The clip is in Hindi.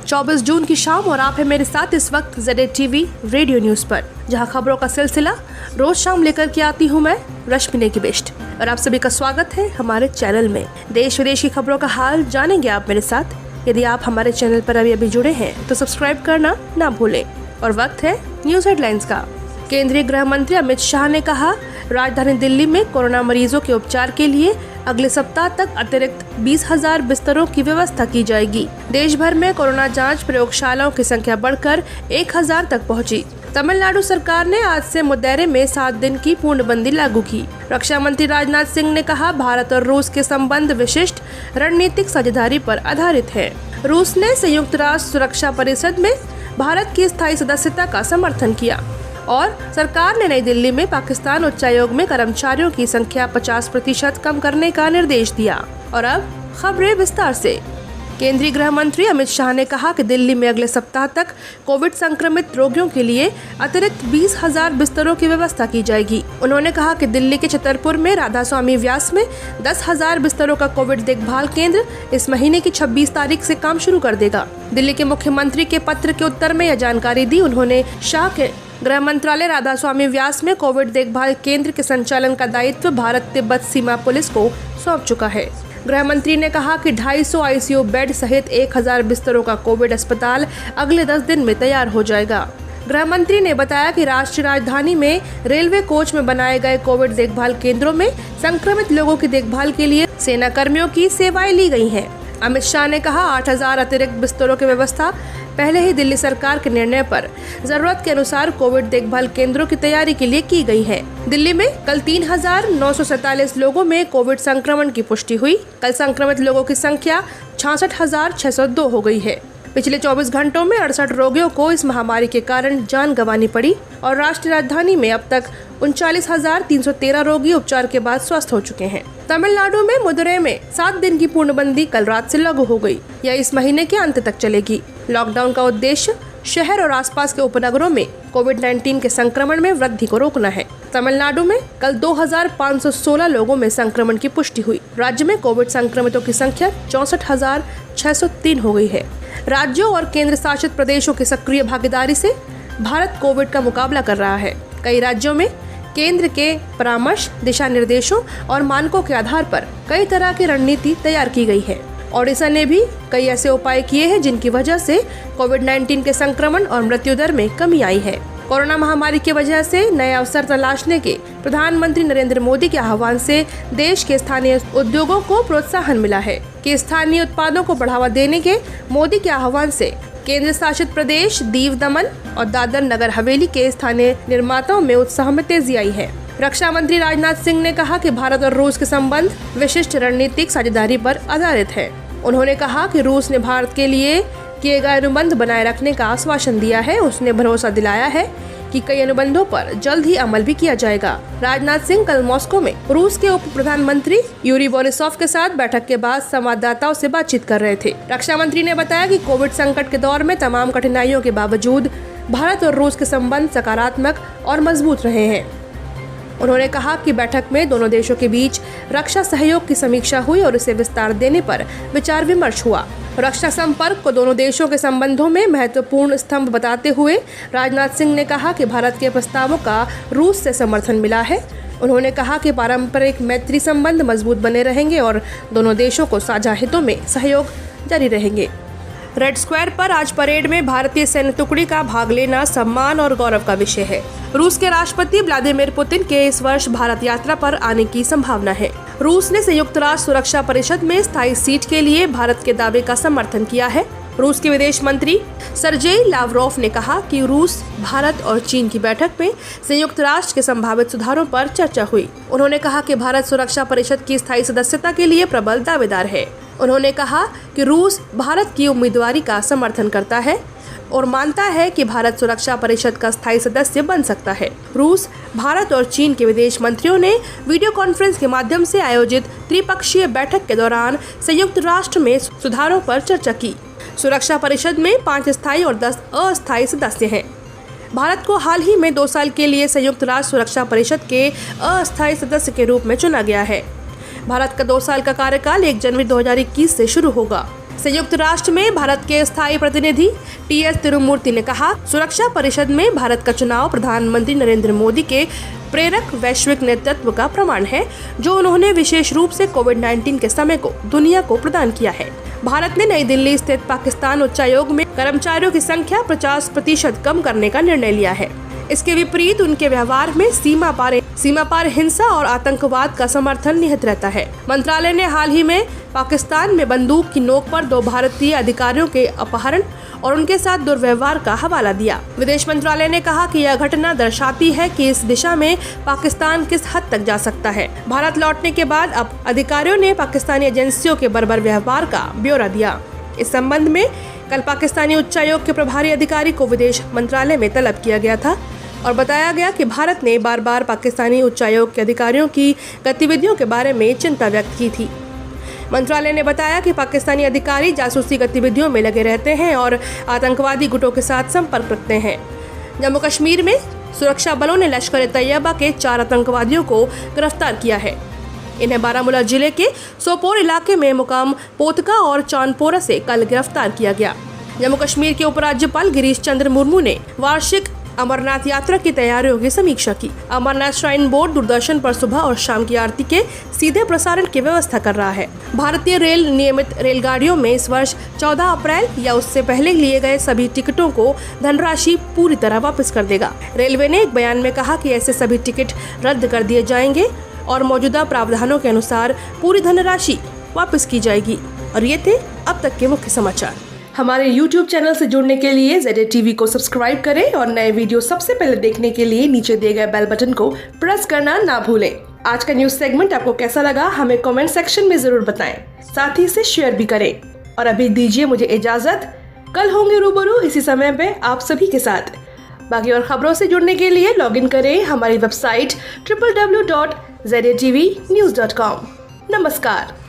24 जून की शाम और आप हैं मेरे साथ इस वक्त ZATV रेडियो न्यूज पर, जहां खबरों का सिलसिला रोज शाम लेकर के आती हूं मैं रश्मि की बेस्ट। और आप सभी का स्वागत है हमारे चैनल में। देश विदेश की खबरों का हाल जानेंगे आप मेरे साथ। यदि आप हमारे चैनल पर अभी जुड़े हैं तो सब्सक्राइब करना ना भूलें। और वक्त है न्यूज हेडलाइंस का। केंद्रीय गृह मंत्री अमित शाह ने कहा, राजधानी दिल्ली में कोरोना मरीजों के उपचार के लिए अगले सप्ताह तक अतिरिक्त 20,000 बिस्तरों की व्यवस्था की जाएगी। देश भर में कोरोना जांच प्रयोगशालाओं की संख्या बढ़कर 1,000 तक पहुंची। तमिलनाडु सरकार ने आज से मुद्देरे में 7 दिन की पूर्णबंदी लागू की। रक्षा मंत्री राजनाथ सिंह ने कहा, भारत और रूस के संबंध विशिष्ट रणनीतिक साझेदारी पर आधारित है। रूस ने संयुक्त राष्ट्र सुरक्षा परिषद में भारत की स्थायी सदस्यता का समर्थन किया और सरकार ने नई दिल्ली में पाकिस्तान उच्चायोग में कर्मचारियों की संख्या 50% कम करने का निर्देश दिया। और अब खबरें विस्तार से। केंद्रीय गृह मंत्री अमित शाह ने कहा कि दिल्ली में अगले सप्ताह तक कोविड संक्रमित रोगियों के लिए अतिरिक्त 20,000 बिस्तरों की व्यवस्था की जाएगी। उन्होंने कहा कि दिल्ली के छतरपुर में राधा स्वामी व्यास में 10,000 बिस्तरों का कोविड देखभाल केंद्र इस महीने की 26 तारीख से काम शुरू कर देगा। दिल्ली के मुख्यमंत्री के पत्र के उत्तर में यह जानकारी दी। उन्होंने शाह के गृह मंत्रालय राधा स्वामी व्यास में कोविड देखभाल केंद्र के संचालन का दायित्व भारत तिब्बत सीमा पुलिस को सौंप चुका है। गृह मंत्री ने कहा कि 250 ICU बेड सहित 1,000 बिस्तरों का कोविड अस्पताल अगले 10 दिन में तैयार हो जाएगा। गृह मंत्री ने बताया कि राष्ट्रीय राजधानी में रेलवे कोच में बनाए गए कोविड देखभाल केंद्रों में संक्रमित लोगों की देखभाल के लिए सेना कर्मियों की सेवाएं ली गई हैं। अमित शाह ने कहा, 8,000 अतिरिक्त बिस्तरों की व्यवस्था पहले ही दिल्ली सरकार के निर्णय पर जरूरत के अनुसार कोविड देखभाल केंद्रों की तैयारी के लिए की गई है। दिल्ली में कल 3,947 लोगों में कोविड संक्रमण की पुष्टि हुई। कल संक्रमित लोगों की संख्या 66,602 हो गई है। पिछले 24 घंटों में 68 रोगियों को इस महामारी के कारण जान गंवानी पड़ी और राष्ट्रीय राजधानी में अब तक 39,313 रोगी उपचार के बाद स्वस्थ हो चुके हैं। तमिलनाडु में मदुरै में 7 दिन की पूर्णबंदी कल रात से लागू हो गई। यह इस महीने के अंत तक चलेगी। लॉकडाउन का उद्देश्य शहर और आसपास के उपनगरों में कोविड-19 के संक्रमण में वृद्धि को रोकना है। तमिलनाडु में कल 2,516 लोगों में संक्रमण की पुष्टि हुई। राज्य में कोविड संक्रमितों की संख्या 64,603 हो गई है। राज्यों और केंद्र शासित प्रदेशों की सक्रिय भागीदारी से भारत कोविड का मुकाबला कर रहा है। कई राज्यों में केंद्र के परामर्श, दिशा निर्देशों और मानकों के आधार पर कई तरह की रणनीति तैयार की गई है। ओडिशा ने भी कई ऐसे उपाय किए हैं जिनकी वजह से कोविड-19 के संक्रमण और मृत्यु दर में कमी आई है। कोरोना महामारी की वजह से नए अवसर तलाशने के प्रधानमंत्री नरेंद्र मोदी के आह्वान से देश के स्थानीय उद्योगों को प्रोत्साहन मिला है कि स्थानीय उत्पादों को बढ़ावा देने के मोदी के आह्वान से केंद्र शासित प्रदेश दीव, दमन और दादर नगर हवेली के स्थानीय निर्माताओं में उत्साह में तेजी आई है। रक्षा मंत्री राजनाथ सिंह ने कहा कि भारत और रूस के संबंध विशिष्ट रणनीतिक साझेदारी पर आधारित है। उन्होंने कहा कि रूस ने भारत के लिए किए गए अनुबंध बनाए रखने का आश्वासन दिया है। उसने भरोसा दिलाया है कि कई अनुबंधों पर जल्द ही अमल भी किया जाएगा। राजनाथ सिंह कल मॉस्को में रूस के उप प्रधानमंत्री यूरी बोरिसोव के साथ बैठक के बाद संवाददाताओं से बातचीत कर रहे थे। रक्षा मंत्री ने बताया कि कोविड संकट के दौर में तमाम कठिनाइयों के बावजूद भारत और रूस के संबंध सकारात्मक और मजबूत रहे हैं। उन्होंने कहा कि बैठक में दोनों देशों के बीच रक्षा सहयोग की समीक्षा हुई और इसे विस्तार देने पर विचार विमर्श हुआ। रक्षा संपर्क को दोनों देशों के संबंधों में महत्वपूर्ण स्तंभ बताते हुए राजनाथ सिंह ने कहा कि भारत के प्रस्तावों का रूस से समर्थन मिला है। उन्होंने कहा कि पारंपरिक मैत्री संबंध मजबूत बने रहेंगे और दोनों देशों को साझा हितों में सहयोग जारी रहेंगे। रेड स्क्वायर पर आज परेड में भारतीय सैन्य टुकड़ी का भाग लेना सम्मान और गौरव का विषय है। रूस के राष्ट्रपति व्लादिमीर पुतिन के इस वर्ष भारत यात्रा पर आने की संभावना है। रूस ने संयुक्त राष्ट्र सुरक्षा परिषद में स्थायी सीट के लिए भारत के दावे का समर्थन किया है। रूस के विदेश मंत्री सर्जेई लावरोव ने कहा कि रूस, भारत और चीन की बैठक में संयुक्त राष्ट्र के संभावित सुधारों पर चर्चा हुई। उन्होंने कहा कि भारत सुरक्षा परिषद की स्थायी सदस्यता के लिए प्रबल दावेदार है। उन्होंने कहा कि रूस भारत की उम्मीदवारी का समर्थन करता है और मानता है कि भारत सुरक्षा परिषद का स्थायी सदस्य बन सकता है। रूस, भारत और चीन के विदेश मंत्रियों ने वीडियो कॉन्फ्रेंस के माध्यम से आयोजित त्रिपक्षीय बैठक के दौरान संयुक्त राष्ट्र में सुधारों पर चर्चा की। सुरक्षा परिषद में 5 स्थायी और 10 अस्थायी सदस्य हैं। भारत को हाल ही में 2 साल के लिए संयुक्त राष्ट्र सुरक्षा परिषद के अस्थायी सदस्य के रूप में चुना गया है। भारत का 2 साल का कार्यकाल 1 जनवरी 2021 से शुरू होगा। संयुक्त राष्ट्र में भारत के स्थायी प्रतिनिधि TS तिरुमूर्ति ने कहा, सुरक्षा परिषद में भारत का चुनाव प्रधानमंत्री नरेंद्र मोदी के प्रेरक वैश्विक नेतृत्व का प्रमाण है, जो उन्होंने विशेष रूप से कोविड-19 के समय को दुनिया को प्रदान किया है। भारत ने नई दिल्ली स्थित पाकिस्तान उच्चायोग में कर्मचारियों की संख्या 50% कम करने का निर्णय लिया है। इसके विपरीत उनके व्यवहार में सीमा पार हिंसा और आतंकवाद का समर्थन निहित रहता है। मंत्रालय ने हाल ही में पाकिस्तान में बंदूक की नोक पर 2 भारतीय अधिकारियों के अपहरण और उनके साथ दुर्व्यवहार का हवाला दिया। विदेश मंत्रालय ने कहा कि यह घटना दर्शाती है कि इस दिशा में पाकिस्तान किस हद तक जा सकता है। भारत लौटने के बाद अब अधिकारियों ने पाकिस्तानी एजेंसियों के बर्बर व्यवहार का ब्यौरा दिया। इस संबंध में कल पाकिस्तानी उच्चायोग के प्रभारी अधिकारी को विदेश मंत्रालय में तलब किया गया था और बताया गया कि भारत ने बार बार पाकिस्तानी उच्चायोग के अधिकारियों की गतिविधियों के बारे में चिंता व्यक्त की थी। मंत्रालय ने बताया कि पाकिस्तानी अधिकारी जासूसी गतिविधियों में लगे रहते हैं और आतंकवादी गुटों के साथ संपर्क रखते हैं। जम्मू कश्मीर में सुरक्षा बलों ने लश्कर-ए-तैयबा के 4 आतंकवादियों को गिरफ्तार किया है। इन्हें बारामूला जिले के सोपोर इलाके में मुकाम पोतका और चांदपोरा से कल गिरफ्तार किया गया। जम्मू कश्मीर के उपराज्यपाल गिरीश चंद्र मुर्मू ने वार्षिक अमरनाथ यात्रा की तैयारियों की समीक्षा की। अमरनाथ श्राइन बोर्ड दूरदर्शन पर सुबह और शाम की आरती के सीधे प्रसारण की व्यवस्था कर रहा है। भारतीय रेल नियमित रेलगाड़ियों में इस वर्ष 14 अप्रैल या उससे पहले लिए गए सभी टिकटों को धनराशि पूरी तरह वापस कर देगा। रेलवे ने एक बयान में कहा कि ऐसे सभी टिकट रद्द कर दिए जाएंगे और मौजूदा प्रावधानों के अनुसार पूरी धनराशि वापस की जाएगी। और ये थे अब तक के मुख्य समाचार। हमारे YouTube चैनल से जुड़ने के लिए ZA TV को सब्सक्राइब करें और नए वीडियो सबसे पहले देखने के लिए नीचे दिए गए बेल बटन को प्रेस करना ना भूलें। आज का न्यूज सेगमेंट आपको कैसा लगा हमें कमेंट सेक्शन में जरूर बताएं, साथ ही इसे शेयर भी करें। और अभी दीजिए मुझे इजाजत, कल होंगे रूबरू इसी समय पे आप सभी के साथ। बाकी और खबरों से जुड़ने के लिए लॉगिन करें हमारी वेबसाइट www.zatvnews.com। नमस्कार।